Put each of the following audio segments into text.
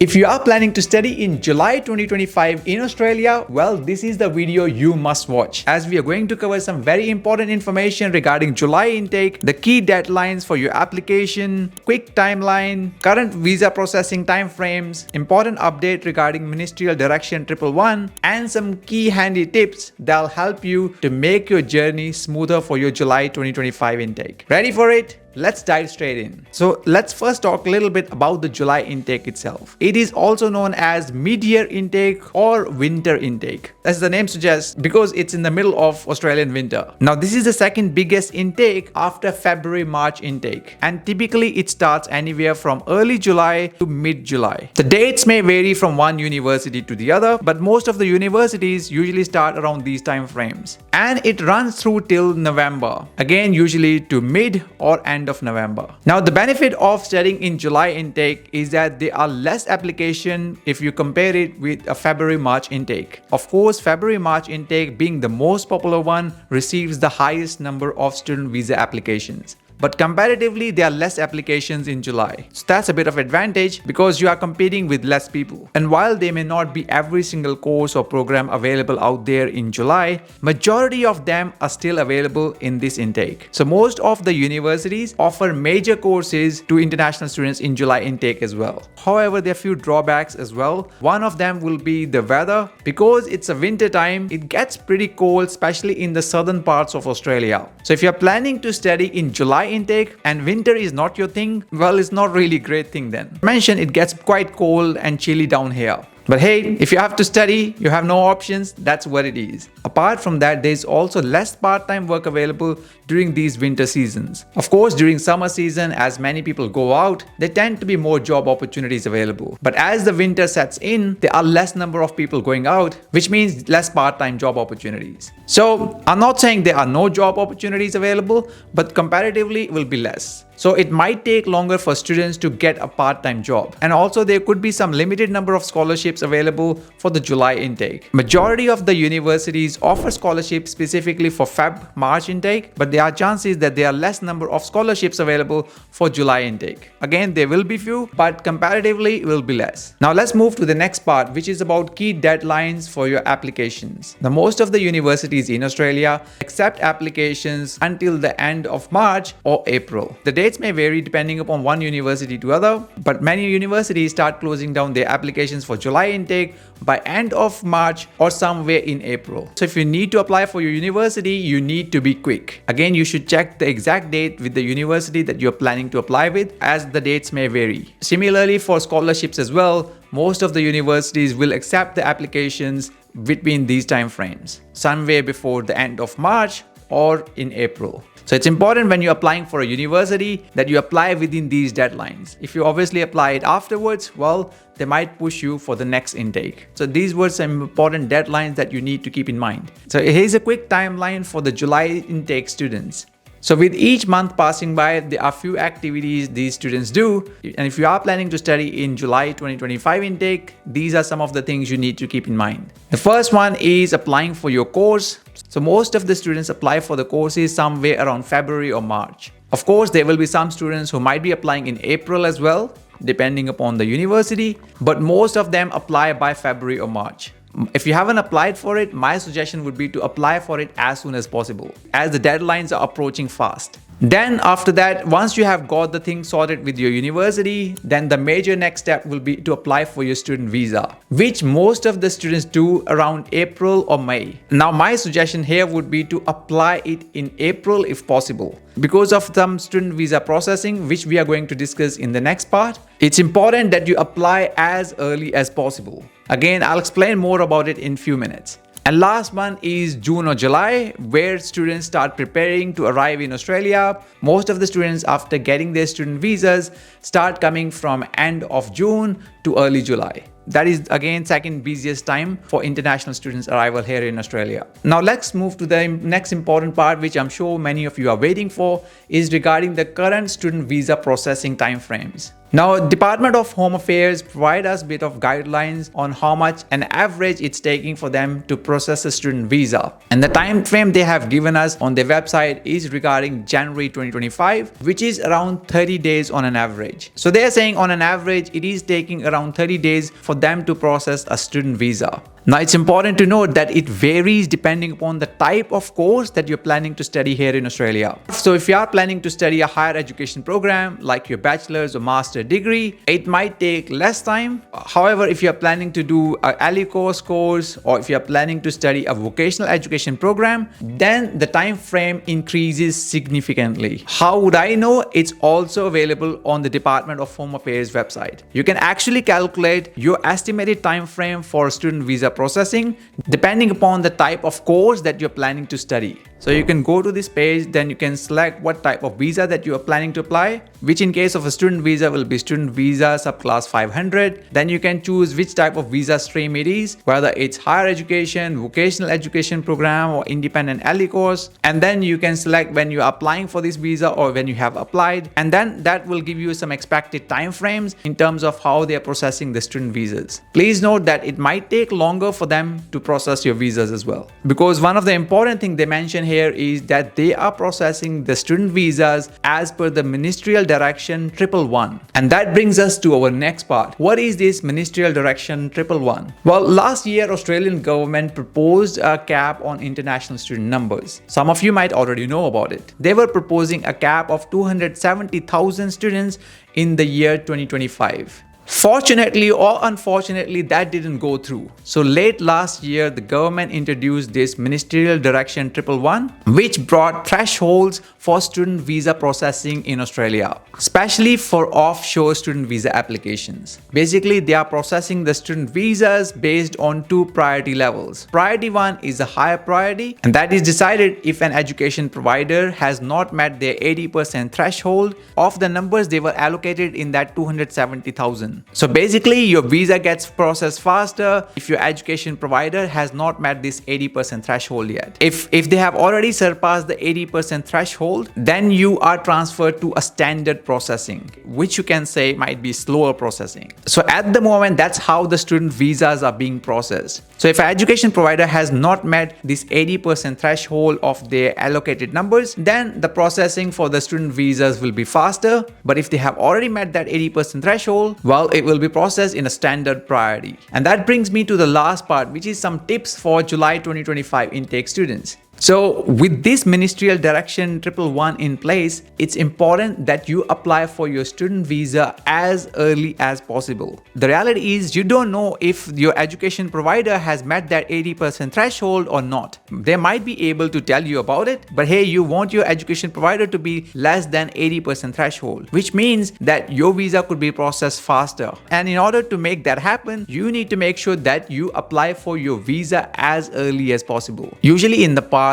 If you are planning to study in July 2025 in Australia, well, this is the video you must watch, as we are going to cover some very important information regarding July intake, the key deadlines for your application, quick timeline, current visa processing timeframes, important update regarding Ministerial Direction 111, and some key handy tips that'll help you to make your journey smoother for your July 2025 intake. Ready for it? Let's dive straight in. So let's first talk a little bit about the July intake itself. It is also known as mid-year intake or winter intake, as the name suggests, because it's in the middle of Australian winter. Now this is the second biggest intake after February-March intake, and typically it starts anywhere from early July to mid-July. The dates may vary from one university to the other, but most of the universities usually start around these time frames, and it runs through till November, again usually to mid or end of November. Now the benefit of studying in July intake is that there are less application if you compare it with a February-March intake. Of course, February-March intake, being the most popular one, receives the highest number of student visa applications. But comparatively, there are less applications in July. So that's a bit of advantage because you are competing with less people. And while there may not be every single course or program available out there in July, majority of them are still available in this intake. So most of the universities offer major courses to international students in July intake as well. However, there are few drawbacks as well. One of them will be the weather. Because it's a winter time, it gets pretty cold, especially in the southern parts of Australia. So if you're planning to study in July intake and winter is not your thing, well, it's not really a great thing then. Mention it gets quite cold and chilly down here. But hey, if you have to study, you have no options, that's what it is. Apart from that, there's also less part-time work available during these winter seasons. Of course, during summer season, as many people go out, there tend to be more job opportunities available. But as the winter sets in, there are less number of people going out, which means less part-time job opportunities. So I'm not saying there are no job opportunities available, but comparatively it will be less. So it might take longer for students to get a part-time job. And also there could be some limited number of scholarships available for the July intake. Majority of the universities offer scholarships specifically for Feb-March intake, but there are chances that there are less number of scholarships available for July intake. Again, there will be few, but comparatively it will be less. Now let's move to the next part, which is about key deadlines for your applications. Now most of the universities in Australia accept applications until the end of March or April. The dates may vary depending upon one university to other, but many universities start closing down their applications for July intake by end of March or somewhere in April. So if you need to apply for your university, you need to be quick. Again, you should check the exact date with the university that you're planning to apply with, as the dates may vary. Similarly, for scholarships as well, most of the universities will accept the applications between these time frames, somewhere before the end of March or in April. So it's important when you're applying for a university that you apply within these deadlines. If you obviously apply it afterwards, well, they might push you for the next intake. So these were some important deadlines that you need to keep in mind. So here's a quick timeline for the July intake students. So with each month passing by, there are few activities these students do. And if you are planning to study in July 2025 intake, these are some of the things you need to keep in mind. The first one is applying for your course. So most of the students apply for the courses somewhere around February or March. Of course, there will be some students who might be applying in April as well, depending upon the university, but most of them apply by February or March. If you haven't applied for it, my suggestion would be to apply for it as soon as possible, as the deadlines are approaching fast. Then after that, once you have got the thing sorted with your university, then the major next step will be to apply for your student visa, which most of the students do around April or May. Now my suggestion here would be to apply it in April if possible. Because of some student visa processing, which we are going to discuss in the next part, it's important that you apply as early as possible. Again, I'll explain more about it in few minutes. And last one is June or July, where students start preparing to arrive in Australia. Most of the students, after getting their student visas, start coming from end of June to early July. That is again second busiest time for international students arrival here in Australia. Now let's move to the next important part, which I'm sure many of you are waiting for, is regarding the current student visa processing timeframes. Now, Department of Home Affairs provide us a bit of guidelines on how much an average it's taking for them to process a student visa. And the time frame they have given us on their website is regarding January 2025, which is around 30 days on an average. So they are saying on an average, it is taking around 30 days for them to process a student visa. Now, it's important to note that it varies depending upon the type of course that you're planning to study here in Australia. So if you are planning to study a higher education program like your bachelor's or master degree, it might take less time. However, if you're planning to do a ALICOS course or if you're planning to study a vocational education program, then the time frame increases significantly. How would I know? It's also available on the Department of Home Affairs website. You can actually calculate your estimated time frame for student visa processing depending upon the type of course that you're planning to study. So you can go to this page, then you can select what type of visa that you are planning to apply, which in case of a student visa will be student visa subclass 500. Then you can choose which type of visa stream it is, whether it's higher education, vocational education program or independent ALICOS. And then you can select when you are applying for this visa or when you have applied. And then that will give you some expected time frames in terms of how they are processing the student visas. Please note that it might take longer for them to process your visas as well. Because one of the important things they mention here is that they are processing the student visas as per the Ministerial Direction 111. And that brings us to our next part. What is this Ministerial Direction 111? Well, last year, Australian government proposed a cap on international student numbers. Some of you might already know about it. They were proposing a cap of 270,000 students in the year 2025. Fortunately or unfortunately, that didn't go through. So late last year, the government introduced this Ministerial Direction 111, which brought thresholds for student visa processing in Australia, especially for offshore student visa applications. Basically, they are processing the student visas based on two priority levels. Priority 1 is a higher priority, and that is decided if an education provider has not met their 80% threshold of the numbers they were allocated in that 270,000. So basically, your visa gets processed faster if your education provider has not met this 80% threshold yet. If they have already surpassed the 80% threshold, then you are transferred to a standard processing, which you can say might be slower processing. So at the moment, that's how the student visas are being processed. So if an education provider has not met this 80% threshold of their allocated numbers, then the processing for the student visas will be faster. But if they have already met that 80% threshold, well, it will be processed in a standard priority. And that brings me to the last part, which is some tips for July 2025 intake students. So with this Ministerial Direction 111 in place, it's important that you apply for your student visa as early as possible. The reality is you don't know if your education provider has met that 80% threshold or not. They might be able to tell you about it, but hey, you want your education provider to be less than 80% threshold, which means that your visa could be processed faster. And in order to make that happen, you need to make sure that you apply for your visa as early as possible. Usually in the past,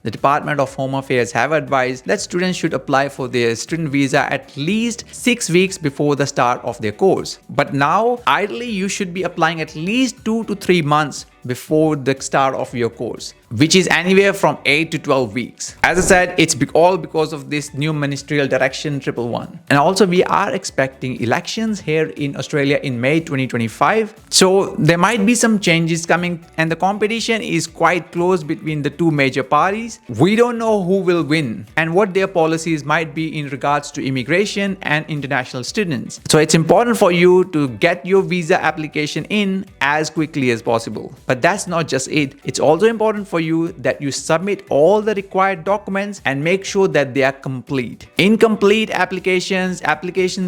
the Department of Home Affairs have advised that students should apply for their student visa at least 6 weeks before the start of their course. But now, ideally, you should be applying at least 2 to 3 months before the start of your course, which is anywhere from 8 to 12 weeks. As I said, it's all because of this new Ministerial Direction 111. And also, we are expecting elections here in Australia in May 2025. So there might be some changes coming, and the competition is quite close between the two major parties. We don't know who will win and what their policies might be in regards to immigration and international students. So it's important for you to get your visa application in as quickly as possible. But that's not just it. It's also important for you that you submit all the required documents and make sure that they are complete. Incomplete applications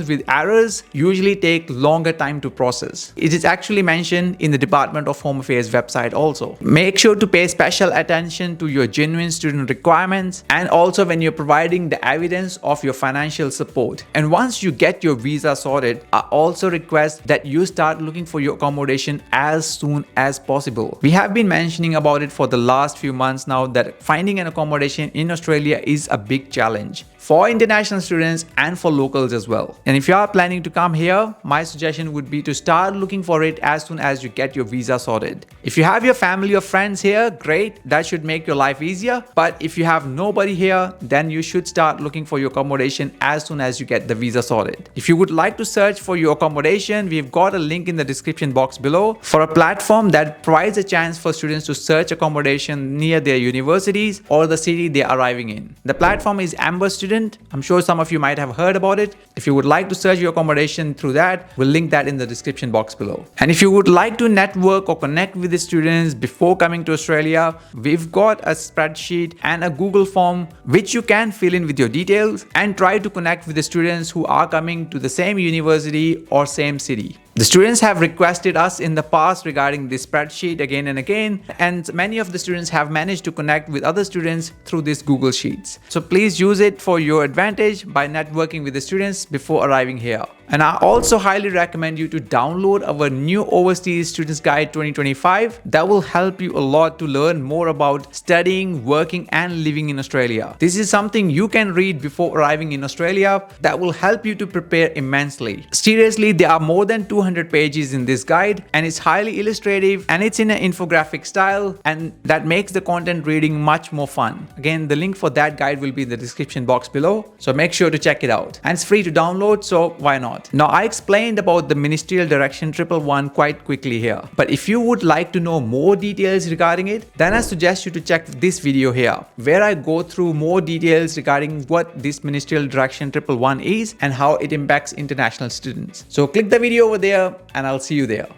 with errors usually take longer time to process. It is actually mentioned in the Department of Home Affairs website also. Make sure to pay special attention to your genuine student requirements and also when you're providing the evidence of your financial support. And once you get your visa sorted, I also request that you start looking for your accommodation as soon as possible. We have been mentioning about it for the last few months now that finding an accommodation in Australia is a big challenge. for international students and for locals as well. And if you are planning to come here, my suggestion would be to start looking for it as soon as you get your visa sorted. If you have your family or friends here, great, that should make your life easier. But if you have nobody here, then you should start looking for your accommodation as soon as you get the visa sorted. If you would like to search for your accommodation, we've got a link in the description box below for a platform that provides a chance for students to search accommodation near their universities or the city they are arriving in. The platform is Amber Student. I'm sure some of you might have heard about it. If you would like to search your accommodation through that, we'll link that in the description box below. And if you would like to network or connect with the students before coming to Australia, we've got a spreadsheet and a Google form which you can fill in with your details and try to connect with the students who are coming to the same university or same city. The students have requested us in the past regarding this spreadsheet again and again, and many of the students have managed to connect with other students through this Google Sheets. So please use it for your advantage by networking with the students before arriving here. And I also highly recommend you to download our new Overseas Students Guide 2025. That will help you a lot to learn more about studying, working and living in Australia. This is something you can read before arriving in Australia that will help you to prepare immensely. Seriously, there are more than 200 pages in this guide and it's highly illustrative and it's in an infographic style, and that makes the content reading much more fun. Again, the link for that guide will be in the description box below, so make sure to check it out. And it's free to download, so why not? Now, I explained about the Ministerial Direction 111 quite quickly here, but if you would like to know more details regarding it, then I suggest you to check this video here, where I go through more details regarding what this Ministerial Direction 111 is and how it impacts international students. So click the video over there and I'll see you there.